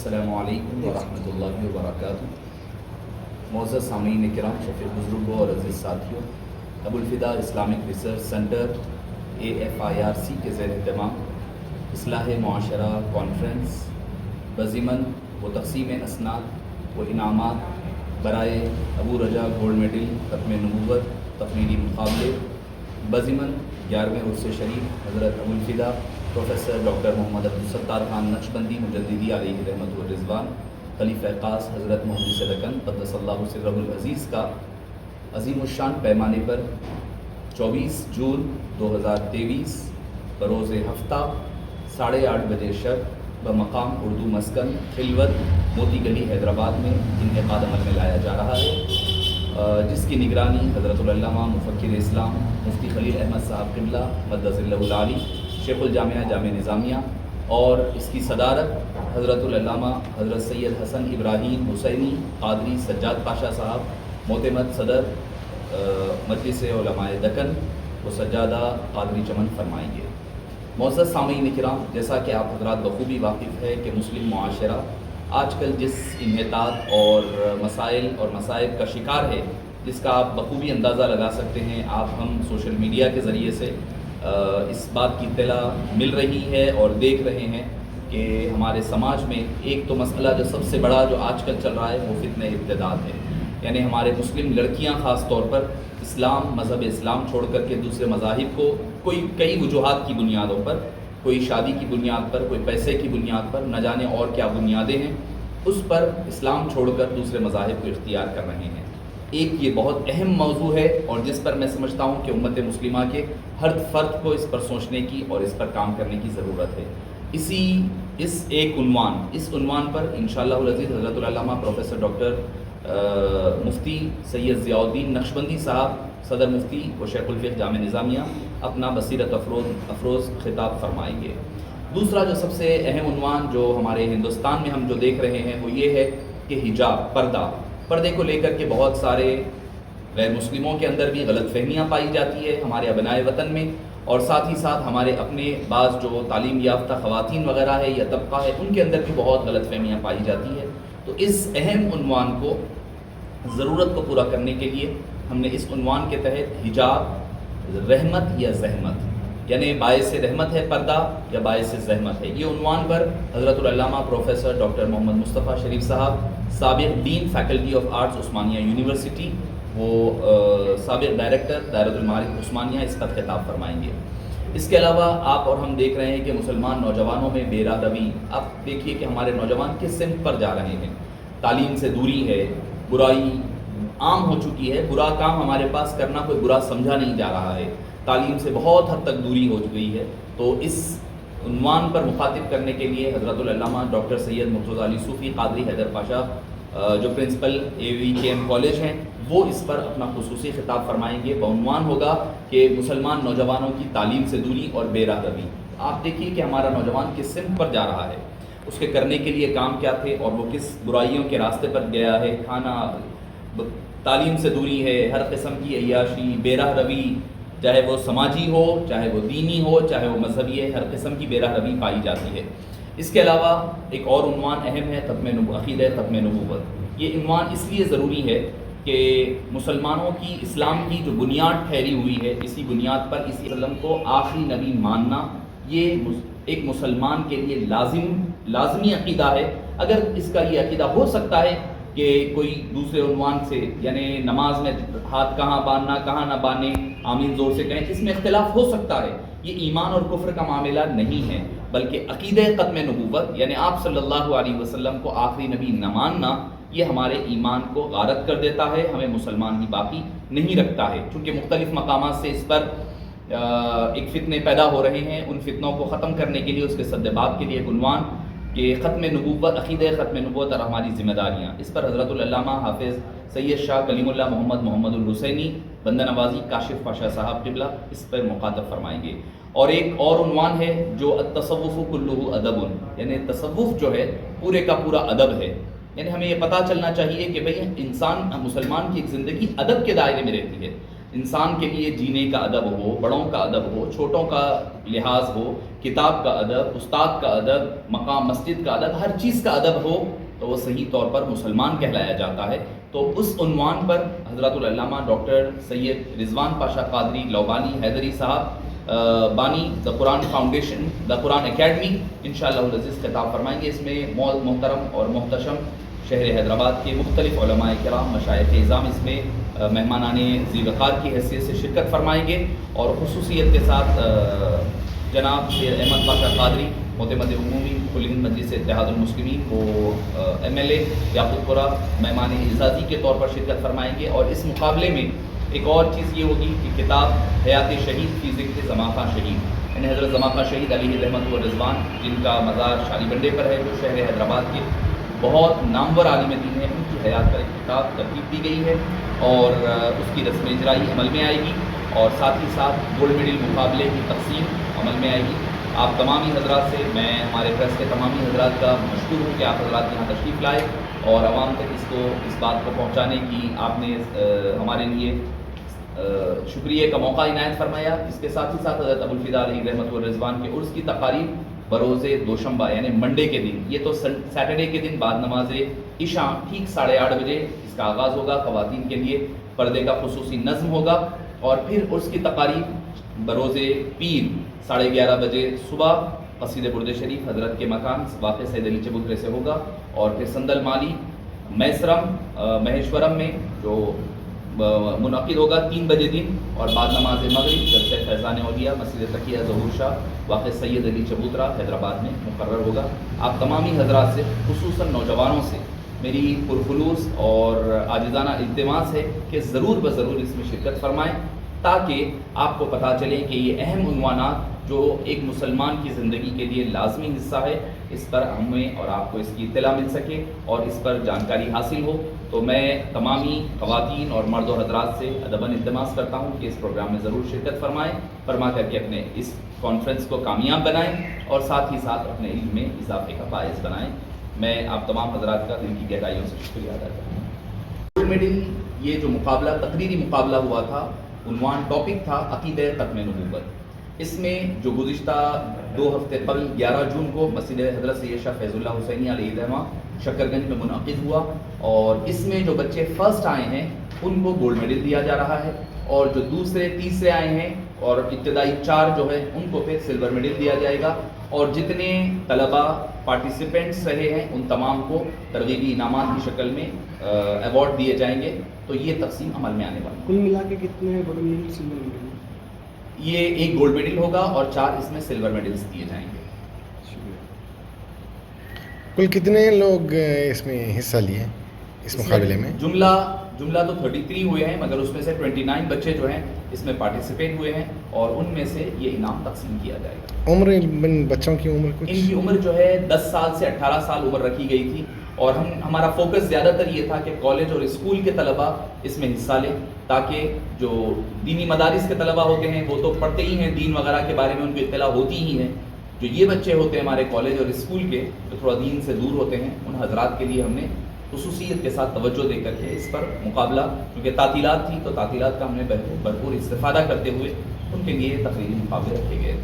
السلام علیکم ورحمۃ اللہ وبرکاتہ۔ معزز سامعین کرام، شفیق بزرگوں اور عزیز ساتھیوں، ابوالفدا اسلامک ریسرچ سینٹر AFIRC کے زیر اہتمام اصلاح معاشرہ کانفرنس بضمن و تقسیم اسناد و انعامات برائے ابو رجا گولڈ میڈل ختم نبوت تقریری مقابلے بضمن 11ویں عرس شریف حضرت ابوالفدا پروفیسر ڈاکٹر محمد عبدالستار خان نقشبندی مجددی علیہ رحمت و رضوان خلیفہ خاص حضرت محدث دکن قدس اللہ سرہ العزیز کا عظیم الشان پیمانے پر 24 جون 2023 بروز ہفتہ 8:30 بجے شب بمقام اردو مسکن خلوت موتی گلی حیدرآباد میں انعقاد عمل میں لایا جا رہا ہے، جس کی نگرانی حضرت العلامہ مفکر اسلام مفتی خلیل احمد صاحب قبلہ مدظ اللہ العالی شیخ الجامعہ جامع نظامیہ، اور اس کی صدارت حضرت العلامہ حضرت سید حسن ابراہیم حسینی قادری سجاد پاشا صاحب معتمد صدر مجلس علماء دکن و سجادہ قادری چمن فرمائیں گے۔ معزز سامعین کرام، جیسا کہ آپ حضرات بخوبی واقف ہے کہ مسلم معاشرہ آج کل جس انحطاط اور مسائل اور مصائب کا شکار ہے، جس کا آپ بخوبی اندازہ لگا سکتے ہیں، آپ ہم سوشل میڈیا کے ذریعے سے اس بات کی اطلاع مل رہی ہے اور دیکھ رہے ہیں کہ ہمارے سماج میں ایک تو مسئلہ جو سب سے بڑا جو آج کل چل رہا ہے وہ فتنہ ارتداد ہے، یعنی ہمارے مسلم لڑکیاں خاص طور پر مذہب اسلام چھوڑ کر کے دوسرے مذاہب کو کئی وجوہات کی بنیادوں پر، کوئی شادی کی بنیاد پر، کوئی پیسے کی بنیاد پر، نہ جانے اور کیا بنیادیں ہیں، اس پر اسلام چھوڑ کر دوسرے مذاہب کو اختیار کر رہے ہیں۔ ایک یہ بہت اہم موضوع ہے اور جس پر میں سمجھتا ہوں کہ امت مسلمہ کے ہر فرد کو اس پر سوچنے کی اور اس پر کام کرنے کی ضرورت ہے۔ اس عنوان پر انشاءاللہ العزیز حضرت العلامہ پروفیسر ڈاکٹر مفتی سید ضیاء الدین نقشبندی صاحب صدر مفتی و شیخ الفقہ جامع نظامیہ اپنا بصیرت افروز خطاب فرمائیں گے۔ دوسرا جو سب سے اہم عنوان جو ہمارے ہندوستان میں ہم جو دیکھ رہے ہیں وہ یہ ہے کہ حجاب پردے کو لے کر کے بہت سارے غیر مسلموں کے اندر بھی غلط فہمیاں پائی جاتی ہے، ہمارے ابنائے وطن میں، اور ساتھ ہی ساتھ ہمارے اپنے بعض جو تعلیم یافتہ خواتین وغیرہ ہے یا طبقہ ہے ان کے اندر بھی بہت غلط فہمیاں پائی جاتی ہے۔ تو اس اہم عنوان کو ضرورت کو پورا کرنے کے لیے ہم نے اس عنوان کے تحت حجاب رحمت یا زحمت، یعنی باعث رحمت ہے پردہ یا باعث زحمت ہے، یہ عنوان پر حضرت العلامہ پروفیسر ڈاکٹر محمد مصطفیٰ شریف صاحب سابق dean faculty of arts Osmania university, وہ سابق ڈائریکٹر دائرۃ المعارف عثمانیہ، اس پر خطاب فرمائیں گے۔ اس کے علاوہ آپ اور ہم دیکھ رہے ہیں کہ مسلمان نوجوانوں میں بے راہ روی، آپ دیکھیے کہ ہمارے نوجوان کس سمت پر جا رہے ہیں، تعلیم سے دوری ہے، برائی عام ہو چکی ہے، برا کام ہمارے پاس کرنا کوئی برا سمجھا نہیں جا رہا ہے، تعلیم سے بہت حد تک دوری ہو گئی ہے۔ تو اس عنوان پر مخاطب کرنے کے لیے حضرت العلامہ ڈاکٹر سید مرتضیٰ علی صوفی قادری حیدر پاشا جو پرنسپل AVKM کالج ہیں، وہ اس پر اپنا خصوصی خطاب فرمائیں گے۔ بعنوان ہوگا کہ مسلمان نوجوانوں کی تعلیم سے دوری اور بے راہ روی۔ آپ دیکھیے کہ ہمارا نوجوان کس سمت پر جا رہا ہے، اس کے کرنے کے لیے کام کیا تھے اور وہ کس برائیوں کے راستے پر گیا ہے، تعلیم سے دوری ہے، ہر قسم کی عیاشی، بے راہ روی، چاہے وہ سماجی ہو، چاہے وہ دینی ہو، چاہے وہ مذہبی ہے، ہر قسم کی بے راہ روی پائی جاتی ہے۔ اس کے علاوہ ایک اور عنوان اہم ہے عقیدہ ختم نبوت۔ یہ عنوان اس لیے ضروری ہے کہ مسلمانوں کی اسلام کی جو بنیاد ٹھہری ہوئی ہے، اسی بنیاد پر اسی وسلم کو آخری نبی ماننا، یہ ایک مسلمان کے لیے لازمی عقیدہ ہے۔ اگر اس کا یہ عقیدہ ہو سکتا ہے کہ کوئی دوسرے عنوان سے، یعنی نماز میں ہاتھ کہاں باندھنا کہاں نہ باندھیں، آمین زور سے کہیں، اس میں اختلاف ہو سکتا ہے، یہ ایمان اور کفر کا معاملہ نہیں ہے، بلکہ عقیدہ ختم نبوت یعنی آپ صلی اللہ علیہ وسلم کو آخری نبی نہ ماننا، یہ ہمارے ایمان کو غارت کر دیتا ہے، ہمیں مسلمان ہی باقی نہیں رکھتا ہے۔ چونکہ مختلف مقامات سے اس پر ایک فتنے پیدا ہو رہے ہیں، ان فتنوں کو ختم کرنے کے لیے، اس کے سدباب کے لیے ایک عنوان کہ ختم نبوت، عقیدہ ختم نبوت اور ہماری ذمہ داریاں، اس پر حضرت العلامہ حافظ سید شاہ کلیم اللہ محمد الحسینی بندہ نوازی کاشف پاشا صاحب قبلہ اس پر مخاطب فرمائیں گے۔ اور ایک اور عنوان ہے جو التصوف کلہ ادب، یعنی تصوف جو ہے پورے کا پورا ادب ہے، یعنی ہمیں یہ پتہ چلنا چاہیے کہ بھئی انسان مسلمان کی ایک زندگی ادب کے دائرے میں رہتی ہے، انسان کے لیے جینے کا ادب ہو، بڑوں کا ادب ہو، چھوٹوں کا لحاظ ہو، کتاب کا ادب، استاد کا ادب، مقام مسجد کا ادب، ہر چیز کا ادب ہو تو وہ صحیح طور پر مسلمان کہلایا جاتا ہے۔ تو اس عنوان پر حضرت العلامہ ڈاکٹر سید رضوان پاشا قادری لوبانی حیدری صاحب بانی دا قرآن فاؤنڈیشن، دا قرآن اکیڈمی انشاءاللہ العزیز خطاب فرمائیں گے۔ اس میں محترم اور محتشم شہر حیدرآباد کے مختلف علماء کرام، مشائخ اعظام اس میں مہمانان ذی وقار کی حیثیت سے شرکت فرمائیں گے، اور خصوصیت کے ساتھ جناب شیر احمد پاشا قادری معتمد عمومی کل ہند مجلس اتحاد المسلمین وہ MLA یعقوب پورہ مہمان اعزازی کے طور پر شرکت فرمائیں گے۔ اور اس مقابلے میں ایک اور چیز یہ ہوگی کہ کتاب حیات شہید فی ذکر زماں خاں شہید، یعنی حضرت زماں خاں شہید علیہ رحمت و رضوان، جن کا مزار شالی بنڈے پر ہے، جو شہر حیدرآباد کے بہت نامور عالم دین ہے، ان کی حیات پر ایک کتاب ترتیب دی گئی ہے، اور اس کی رسم اجرائی عمل میں آئے گی، اور ساتھ ہی ساتھ گولڈ میڈل مقابلے کی تقسیم عمل میں آئے گی۔ آپ تمامی حضرات سے میں ہمارے پریس کے تمامی حضرات کا مشکور ہوں کہ آپ حضرات یہاں تشریف لائے اور عوام تک اس بات کو پہنچانے کی آپ نے ہمارے لیے شکریہ کا موقع عنایت فرمایا۔ اس کے ساتھ ہی ساتھ حضرت ابوالفضا علیہ رحمت الرضوان کے عرس کی تقاریب بروز دوشنبہ یعنی منڈے کے دن، یہ تو سیٹرڈے کے دن بعد نماز عشاء ٹھیک 8:30 بجے اس کا آغاز ہوگا۔ خواتین کے لیے پردے کا خصوصی نظم ہوگا، اور پھر عرس کی تقاریب بروز پیر 11:30 بجے صبح قصیدہ برد شریف حضرت کے مکان واقع سید علی چبوترے سے ہوگا، اور پھر سندل مالی میسرم مہیشورم میں جو منعقد ہوگا 3 بجے دن، اور بعد نماز مغرب جلسہ فیضان اولیاء مسجد تقیہ ظہور شاہ واقع سید علی چبوترا حیدرآباد میں مقرر ہوگا۔ آپ تمامی حضرات سے خصوصاً نوجوانوں سے میری پرخلوص اور عاجزانہ التماس ہے کہ ضرور بضرور اس میں شرکت فرمائیں، تاکہ آپ کو پتہ چلے کہ یہ اہم عنوانات جو ایک مسلمان کی زندگی کے لیے لازمی حصہ ہے، اس پر ہمیں اور آپ کو اس کی اطلاع مل سکے اور اس پر جانکاری حاصل ہو۔ تو میں تمامی خواتین اور مرد و حضرات سے ادباً التماس کرتا ہوں کہ اس پروگرام میں ضرور شرکت فرما کر کے اپنے اس کانفرنس کو کامیاب بنائیں، اور ساتھ ہی ساتھ اپنے علم میں اضافے کا باعث بنائیں۔ میں آپ تمام حضرات کا دل کی گہرائیوں سے شکریہ ادا کرتا ہوں۔ گولڈ میڈل یہ جو مقابلہ تقریری مقابلہ ہوا تھا، عنوان ٹاپک تھا عقیدہ ختم نبوت۔ اس میں جو گزشتہ 2 ہفتے قبل 11 جون کو مسجد حضرت سید شاہ فیض اللہ حسینی علیہ الرحمہ شکرگنج میں منعقد ہوا، اور اس میں جو بچے فرسٹ آئے ہیں ان کو گولڈ میڈل دیا جا رہا ہے، اور جو دوسرے تیسرے آئے ہیں اور ابتدائی 4 جو ہے ان کو پھر سلور میڈل دیا جائے گا، اور جتنے طلباء پارٹیسپینٹس رہے ہیں ان تمام کو ترغیبی انعامات کی شکل میں ایوارڈ دیے جائیں گے۔ تو یہ تقسیم عمل میں آنے والی ہے۔ کل ملا کے کتنے گولڈ میڈل سلور میڈل؟ یہ 1 گولڈ میڈل ہوگا اور 4 اس میں سلور میڈلز دیے جائیں گے۔ کل کتنے لوگ اس میں حصہ لیے اس مقابلے میں؟ جملہ تو 33 ہوئے ہیں، مگر اس میں سے 29 بچے جو ہیں اس میں پارٹیسپیٹ ہوئے ہیں، اور ان میں سے یہ انعام تقسیم کیا جائے گا۔ عمر بچوں کی عمر کچھ؟ ان کی عمر جو ہے 10 سال سے 18 سال عمر رکھی گئی تھی، اور ہمارا فوکس زیادہ تر یہ تھا کہ کالج اور اسکول کے طلباء اس میں حصہ لیں، تاکہ جو دینی مدارس کے طلباء ہوتے ہیں وہ تو پڑھتے ہی ہیں، دین وغیرہ کے بارے میں ان کی اطلاع ہوتی ہی ہے۔ جو یہ بچے ہوتے ہیں ہمارے کالج اور اسکول کے جو تھوڑا دین سے دور ہوتے ہیں، ان حضرات کے لیے ہم نے خصوصیت کے ساتھ توجہ دے کر کے اس پر مقابلہ، کیونکہ تعطیلات تھی تو تعطیلات کا ہم نے بھرپور استفادہ کرتے ہوئے ان کے لیے تقریری مقابلے رکھے گئے۔